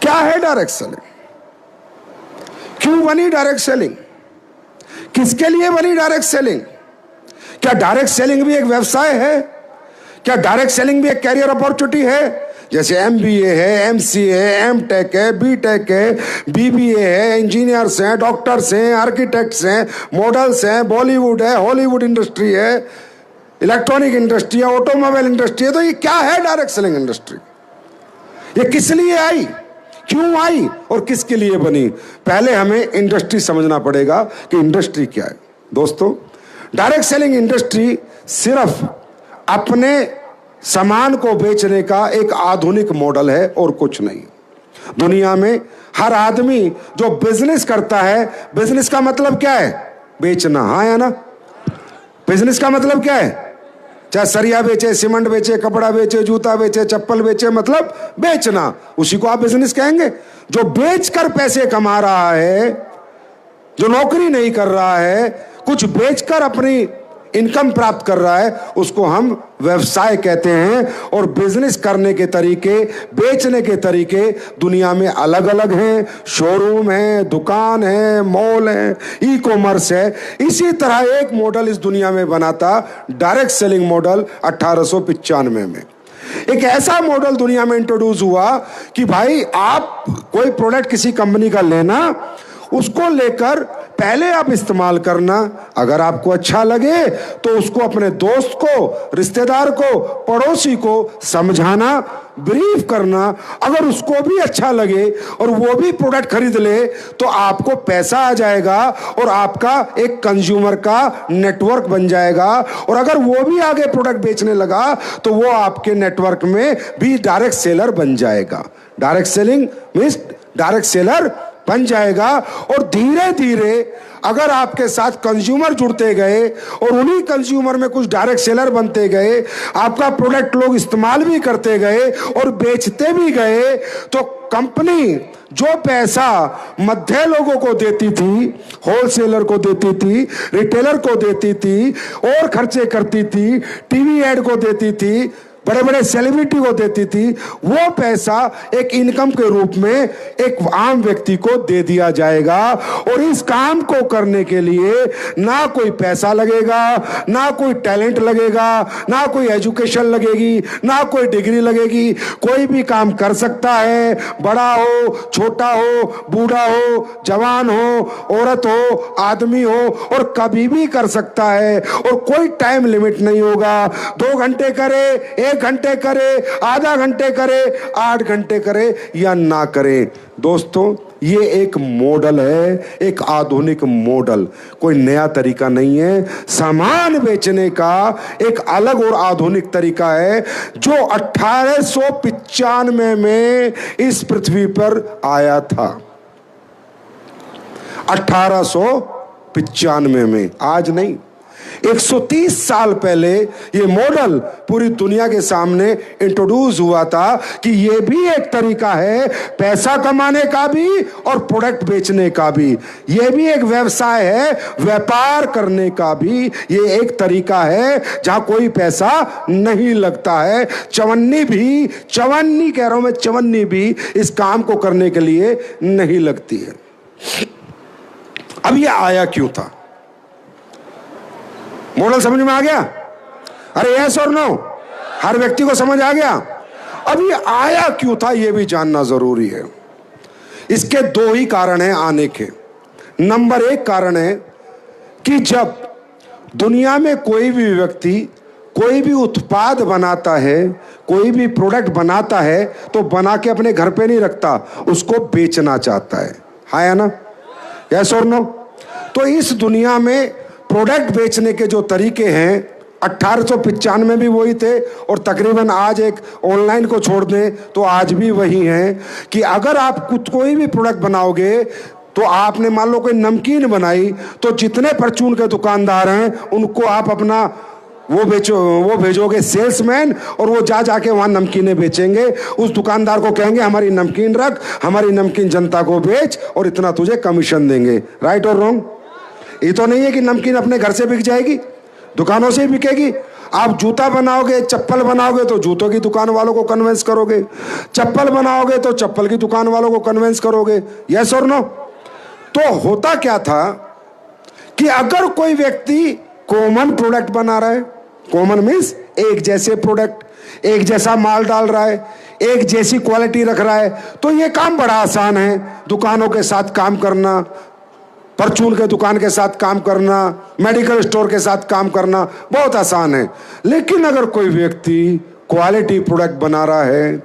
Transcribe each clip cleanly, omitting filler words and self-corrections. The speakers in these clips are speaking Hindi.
क्या है डायरेक्ट सेलिंग? क्यों बनी डायरेक्ट सेलिंग? किसके लिए बनी डायरेक्ट सेलिंग? क्या डायरेक्ट सेलिंग भी एक व्यवसाय है? क्या डायरेक्ट सेलिंग भी एक कैरियर अपॉर्चुनिटी है? जैसे MBA है, MCA है, M.Tech है, B.Tech है, BBA है, इंजीनियर्स हैं, डॉक्टर्स हैं, आर्किटेक्ट्स हैं, मॉडल्स हैं, बॉलीवुड है, हॉलीवुड इंडस्ट्री है, इलेक्ट्रॉनिक इंडस्ट्री है, ऑटोमोबाइल इंडस्ट्री है। तो ये क्या है डायरेक्ट सेलिंग इंडस्ट्री? ये किस लिए आई, क्यों आई और किसके लिए बनी? पहले हमें इंडस्ट्री समझना पड़ेगा कि इंडस्ट्री क्या है। दोस्तों, डायरेक्ट सेलिंग इंडस्ट्री सिर्फ अपने सामान को बेचने का एक आधुनिक मॉडल है और कुछ नहीं। दुनिया में हर आदमी जो बिजनेस करता है, बिजनेस का मतलब क्या है? बेचना, हाँ या ना? बिजनेस का मतलब क्या है? चाहे सरिया बेचे, सीमेंट बेचे, कपड़ा बेचे, जूता बेचे, चप्पल बेचे, मतलब बेचना, उसी को आप बिजनेस कहेंगे। जो बेचकर पैसे कमा रहा है, जो नौकरी नहीं कर रहा है, कुछ बेचकर अपनी इनकम प्राप्त कर रहा है, उसको हम व्यवसाय कहते हैं। और बिजनेस करने के तरीके, बेचने के तरीके दुनिया में अलग अलग हैं। शोरूम है, दुकान है, मॉल है, ई कॉमर्स है। इसी तरह एक मॉडल इस दुनिया में बना था, डायरेक्ट सेलिंग मॉडल 1895 में। एक ऐसा मॉडल दुनिया में इंट्रोड्यूस हुआ कि भाई आप कोई प्रोडक्ट किसी कंपनी का लेना, उसको लेकर पहले आप इस्तेमाल करना, अगर आपको अच्छा लगे तो उसको अपने दोस्त को, रिश्तेदार को, पड़ोसी को समझाना, ब्रीफ करना। अगर उसको भी अच्छा लगे और वो भी प्रोडक्ट खरीद ले तो आपको पैसा आ जाएगा और आपका एक कंज्यूमर का नेटवर्क बन जाएगा। और अगर वो भी आगे प्रोडक्ट बेचने लगा तो वो आपके नेटवर्क में भी डायरेक्ट सेलर बन जाएगा। Direct selling means direct seller बन जाएगा। और धीरे धीरे अगर आपके साथ कंज्यूमर जुड़ते गए और उन्हीं कंज्यूमर में कुछ डायरेक्ट सेलर बनते गए, आपका प्रोडक्ट लोग इस्तेमाल भी करते गए और बेचते भी गए, तो कंपनी जो पैसा मध्य लोगों को देती थी, होलसेलर को देती थी, रिटेलर को देती थी और खर्चे करती थी, टीवी एड को देती थी, बड़े बड़े सेलिब्रिटी को देती थी, वो पैसा एक इनकम के रूप में एक आम व्यक्ति को दे दिया जाएगा। और इस काम को करने के लिए ना कोई पैसा लगेगा, ना कोई टैलेंट लगेगा, ना कोई एजुकेशन लगेगी, ना कोई डिग्री लगेगी। कोई भी काम कर सकता है, बड़ा हो, छोटा हो, बूढ़ा हो, जवान हो, औरत हो, आदमी हो, और कभी भी कर सकता है। और कोई टाइम लिमिट नहीं होगा। 2 घंटे करे, 1 घंटे करे, आधा घंटे करे, 8 घंटे करे या ना करे। दोस्तों, ये एक मॉडल है, एक आधुनिक मॉडल, कोई नया तरीका नहीं है। सामान बेचने का एक अलग और आधुनिक तरीका है जो 1895 में इस पृथ्वी पर आया था। 1895 में, आज नहीं। 130 साल पहले ये मॉडल पूरी दुनिया के सामने इंट्रोड्यूस हुआ था कि ये भी एक तरीका है पैसा कमाने का भी और प्रोडक्ट बेचने का भी। ये भी एक व्यवसाय है, व्यापार करने का भी ये एक तरीका है जहां कोई पैसा नहीं लगता है। चवन्नी कह रहा हूं मैं, चवन्नी भी इस काम को करने के लिए नहीं लगती है। अब ये आया क्यों था? मॉडल समझ में आ गया? अरे यस और नो? हर व्यक्ति को समझ आ गया? अब ये आया क्यों था ये भी जानना जरूरी है। इसके 2 ही कारण हैं आने के। नंबर 1 कारण है कि जब दुनिया में कोई भी व्यक्ति कोई भी उत्पाद बनाता है, कोई भी प्रोडक्ट बनाता है, तो बना के अपने घर पे नहीं रखता, उसको बेचना चाहता है। हाँ या ना? यस और नो? तो इस दुनिया में प्रोडक्ट बेचने के जो तरीके हैं 1895 में भी वही थे और तकरीबन आज एक ऑनलाइन को छोड़ दें तो आज भी वही हैं कि अगर आप कुछ कोई भी प्रोडक्ट बनाओगे तो आपने मान लो कोई नमकीन बनाई तो जितने परचून के दुकानदार हैं उनको आप अपना वो भेजोगे सेल्समैन और वो जाके वहां नमकीनें बेचेंगे। उस दुकानदार को कहेंगे हमारी नमकीन रख, हमारी नमकीन जनता को बेच और इतना तुझे कमीशन देंगे। राइट और रॉन्ग? ये तो नहीं है कि नमकीन अपने घर से बिक जाएगी, दुकानों से ही बिकेगी। आप जूता बनाओगे, चप्पल बनाओगे तो जूतों की दुकान वालों को कन्विंस करोगे, चप्पल बनाओगे तो चप्पल की दुकान वालों को कन्विंस करोगे। यस और नो? तो होता क्या था कि अगर कोई व्यक्ति कॉमन प्रोडक्ट बना रहा है, कॉमन मीन्स एक जैसे प्रोडक्ट, एक जैसा माल डाल रहा है, एक जैसी क्वालिटी रख रहा है, तो यह काम बड़ा आसान है। दुकानों के साथ काम करना, परचून के दुकान के साथ काम करना, मेडिकल स्टोर के साथ काम करना बहुत आसान है। लेकिन अगर कोई व्यक्ति क्वालिटी प्रोडक्ट बना रहा है,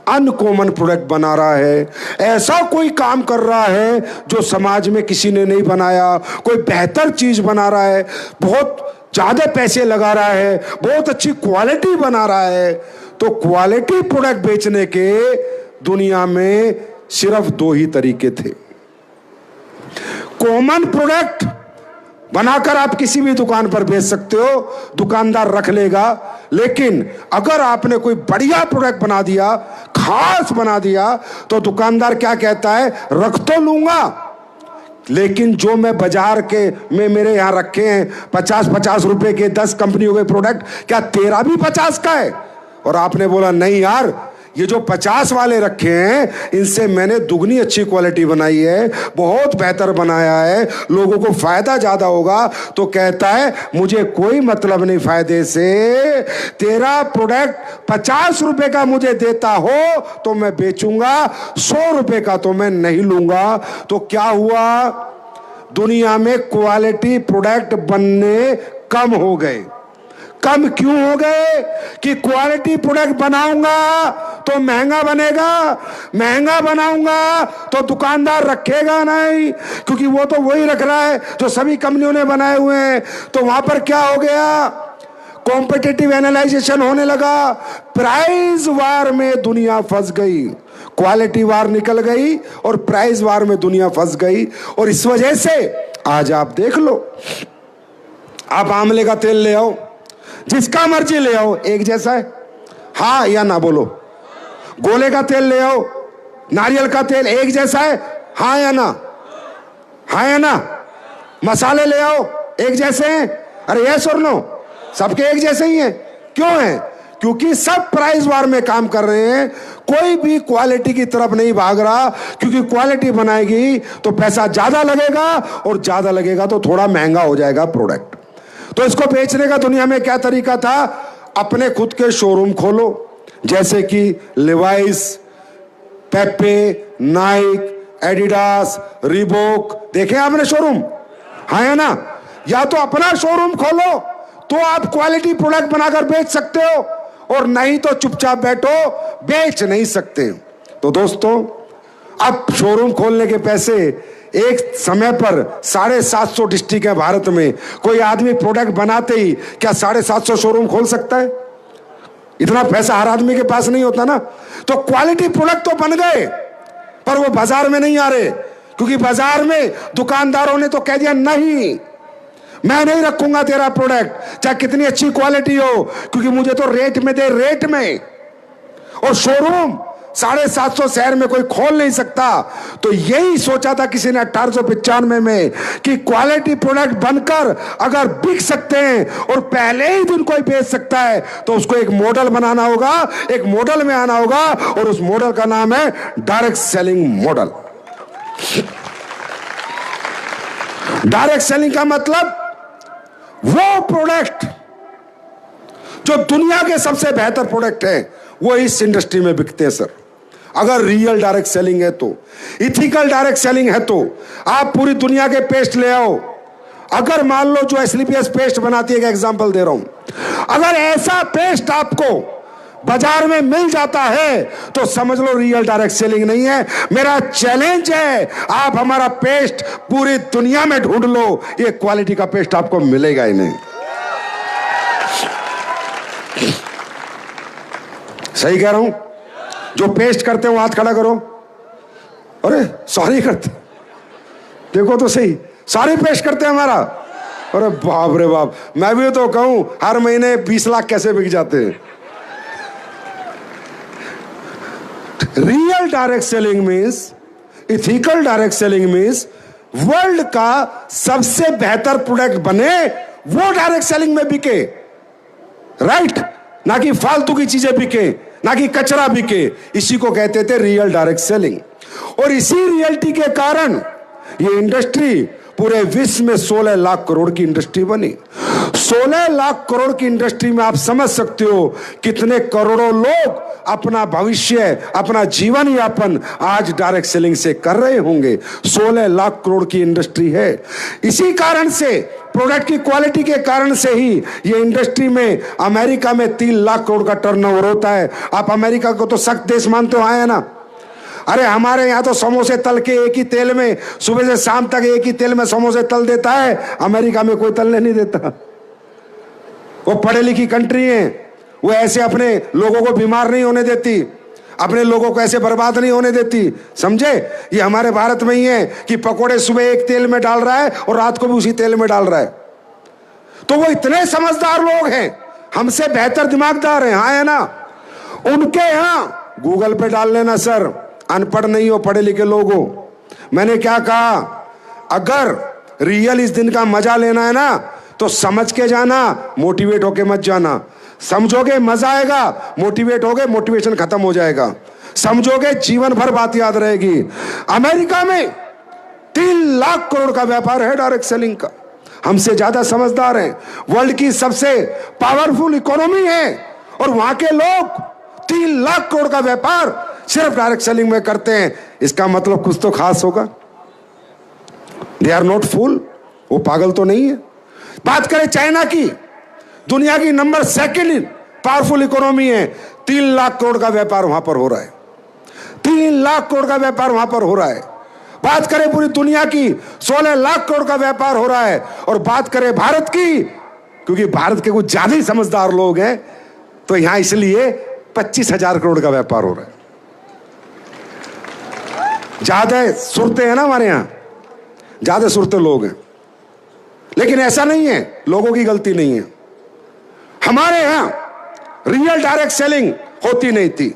अनकॉमन प्रोडक्ट बना रहा है, ऐसा कोई काम कर रहा है जो समाज में किसी ने नहीं बनाया, कोई बेहतर चीज बना रहा है, बहुत ज्यादा पैसे लगा रहा है, बहुत अच्छी क्वालिटी बना रहा है, तो क्वालिटी प्रोडक्ट बेचने के दुनिया में सिर्फ दो ही तरीके थे। कॉमन प्रोडक्ट बनाकर आप किसी भी दुकान पर बेच सकते हो, दुकानदार रख लेगा। लेकिन अगर आपने कोई बढ़िया प्रोडक्ट बना दिया, खास बना दिया, तो दुकानदार क्या कहता है, रख तो लूंगा, लेकिन जो मैं बाजार के में मेरे यहां रखे हैं 50-50 रुपए के 10 कंपनियों के प्रोडक्ट, क्या तेरा भी 50 का है? और आपने बोला नहीं यार, ये जो 50 वाले रखे हैं इनसे मैंने दुगनी अच्छी क्वालिटी बनाई है, बहुत बेहतर बनाया है, लोगों को फायदा ज्यादा होगा। तो कहता है मुझे कोई मतलब नहीं फायदे से, तेरा प्रोडक्ट 50 रुपए का मुझे देता हो तो मैं बेचूंगा, 100 रुपए का तो मैं नहीं लूंगा। तो क्या हुआ, दुनिया में क्वालिटी प्रोडक्ट बनने कम हो गए। कम क्यों हो गए? कि क्वालिटी प्रोडक्ट बनाऊंगा तो महंगा बनेगा, महंगा बनाऊंगा तो दुकानदार रखेगा नहीं, क्योंकि वो तो वही रख रहा है जो सभी कंपनियों ने बनाए हुए हैं। तो वहां पर क्या हो गया, कॉम्पिटिटिव एनालाइजेशन होने लगा, प्राइस वार में दुनिया फंस गई, क्वालिटी वार निकल गई और प्राइस वार में दुनिया फंस गई। और इस वजह से आज आप देख लो, आप आंवले का तेल ले आओ, जिसका मर्जी ले आओ, एक जैसा है, हाँ या ना बोलो। गोले का तेल ले आओ, नारियल का तेल, एक जैसा है, हाँ या ना, हाँ या ना। मसाले ले आओ, एक जैसे हैं, अरे यस और नो, सबके एक जैसे ही हैं। क्यों हैं? क्योंकि सब प्राइस वार में काम कर रहे हैं, कोई भी क्वालिटी की तरफ नहीं भाग रहा, क्योंकि क्वालिटी बनाएगी तो पैसा ज्यादा लगेगा और ज्यादा लगेगा तो थोड़ा महंगा हो जाएगा प्रोडक्ट। तो इसको बेचने का दुनिया में क्या तरीका था, अपने खुद के शोरूम खोलो, जैसे कि Levi's, Pepe, Naik, Adidas, Reebok, देखे आपने शोरूम, हाँ है ना? या तो अपना शोरूम खोलो तो आप क्वालिटी प्रोडक्ट बनाकर बेच सकते हो, और नहीं तो चुपचाप बैठो, बेच नहीं सकते। तो दोस्तों, अब शोरूम खोलने के पैसे एक समय पर 750 डिस्ट्रिक्ट है भारत में, कोई आदमी प्रोडक्ट बनाते ही क्या 750 शोरूम खोल सकता है? इतना पैसा हर आदमी के पास नहीं होता ना। तो क्वालिटी प्रोडक्ट तो बन गए, पर वो बाजार में नहीं आ रहे, क्योंकि बाजार में दुकानदारों ने तो कह दिया नहीं, मैं नहीं रखूंगा तेरा प्रोडक्ट, चाहे कितनी अच्छी क्वालिटी हो, क्योंकि मुझे तो रेट में दे, रेट में। और शोरूम 750 शहर में कोई खोल नहीं सकता। तो यही सोचा था किसी ने 1895 में कि क्वालिटी प्रोडक्ट बनकर अगर बिक सकते हैं और पहले ही दिन कोई बेच सकता है, तो उसको एक मॉडल बनाना होगा, एक मॉडल में आना होगा, और उस मॉडल का नाम है direct selling model. Direct selling का मतलब वो प्रोडक्ट जो दुनिया के सबसे बेहतर प्रोडक्ट है वो इस इंडस्ट्री में बिकते हैं सर। अगर रियल डायरेक्ट सेलिंग है तो, इथिकल डायरेक्ट सेलिंग है तो आप पूरी दुनिया के पेस्ट ले आओ। अगर मान लो जो एसलीपीएस पेस्ट बनाती है, एक एग्जांपल दे रहा हूं, अगर ऐसा पेस्ट आपको बाजार में मिल जाता है तो समझ लो रियल डायरेक्ट सेलिंग नहीं है। मेरा चैलेंज है, आप हमारा पेस्ट पूरी दुनिया में ढूंढ लो, ये क्वालिटी का पेस्ट आपको मिलेगा ही नहीं। सही कह रहा हूं? जो पेस्ट करते हो हाथ खड़ा करो। अरे सॉरी करते, देखो तो सही, सारे पेस्ट करते हैं हमारा। अरे बाप रे बाप, मैं भी तो कहूं हर महीने 20 लाख कैसे बिक जाते हैं। Real direct selling means, ethical direct selling means world का सबसे बेहतर प्रोडक्ट बने, वो डायरेक्ट सेलिंग में बिके। राइट, ना कि फालतू की चीजें बिके, ना कि कचरा बिके। इसी को कहते थे रियल डायरेक्ट सेलिंग। और इसी रियलिटी के कारण ये इंडस्ट्री पूरे विश्व में 16 लाख करोड़ की इंडस्ट्री बनी। 16 लाख करोड़ की इंडस्ट्री में आप समझ सकते हो कितने करोड़ों लोग अपना भविष्य, अपना जीवन यापन आज डायरेक्ट सेलिंग से कर रहे होंगे। 16 लाख करोड़ की इंडस्ट्री है। इसी कारण से, प्रोडक्ट की क्वालिटी के कारण से ही ये इंडस्ट्री में अमेरिका में 3 लाख करोड़ का टर्नओवर होता है। आप अमेरिका को तो सख्त देश मानते हो, आए ना? अरे हमारे यहाँ तो समोसे तल के एक ही तेल में सुबह से शाम तक एक ही तेल में समोसे तल देता है। अमेरिका में कोई तलने नहीं देता। वो पढ़े लिखी कंट्री है, वो ऐसे अपने लोगों को बीमार नहीं होने देती, अपने लोगों को ऐसे बर्बाद नहीं होने देती। समझे? ये हमारे भारत में ही है कि पकोड़े सुबह एक तेल में डाल रहा है और रात को भी उसी तेल में डाल रहा है। तो वो इतने समझदार लोग हैं, हमसे बेहतर दिमागदार हैं, हाँ है ना? उनके यहां गूगल पे डाल लेना सर, अनपढ़ नहीं हो, पढ़े लिखे लोग हो। मैंने क्या कहा? अगर रियल इस दिन का मजा लेना है ना तो समझ के जाना, मोटिवेट होके मत जाना। समझोगे मजा आएगा, मोटिवेट होगे मोटिवेशन खत्म हो जाएगा। समझोगे जीवन भर बात याद रहेगी। अमेरिका में 3 लाख करोड़ का व्यापार है डायरेक्ट सेलिंग का। हमसे ज्यादा समझदार हैं, वर्ल्ड की सबसे पावरफुल इकोनॉमी है और वहां के लोग 3 लाख करोड़ का व्यापार सिर्फ डायरेक्ट सेलिंग में करते हैं। इसका मतलब कुछ तो खास होगा। दे आर नॉट फूल, वो पागल तो नहीं है। बात करें चाइना की, दुनिया की नंबर 2 पावरफुल इकोनॉमी है। 3 लाख करोड़ का व्यापार वहां पर हो रहा है। 3 लाख करोड़ का व्यापार वहां पर हो रहा है। बात करें पूरी दुनिया की, 16 लाख करोड़ का व्यापार हो रहा है। और बात करें भारत की, क्योंकि भारत के कुछ ज्यादा ही समझदार लोग हैं, तो यहां इसलिए 25,000 करोड़ का व्यापार हो रहा है। ज्यादा सुरते हैं ना हमारे यहां, ज्यादा सुरते लोग हैं। लेकिन ऐसा नहीं है, लोगों की गलती नहीं है। हमारे यहां रियल डायरेक्ट सेलिंग होती नहीं थी।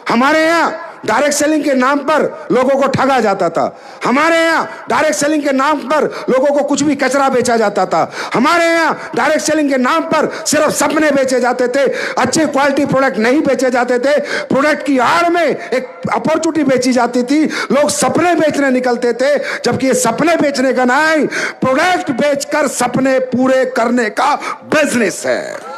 हमारे यहां डायरेक्ट सेलिंग के नाम पर लोगों को ठगा जाता था। हमारे यहां डायरेक्ट सेलिंग के नाम पर लोगों को कुछ भी कचरा बेचा जाता था। हमारे यहां डायरेक्ट सेलिंग के नाम पर सिर्फ सपने बेचे जाते थे, अच्छे क्वालिटी प्रोडक्ट नहीं बेचे जाते थे। प्रोडक्ट की आड़ में एक अपॉर्चुनिटी बेची जाती थी, लोग सपने बेचने निकलते थे, जबकि ये सपने बेचने का नहीं, प्रोडक्ट बेचकर सपने पूरे करने का बिजनेस है।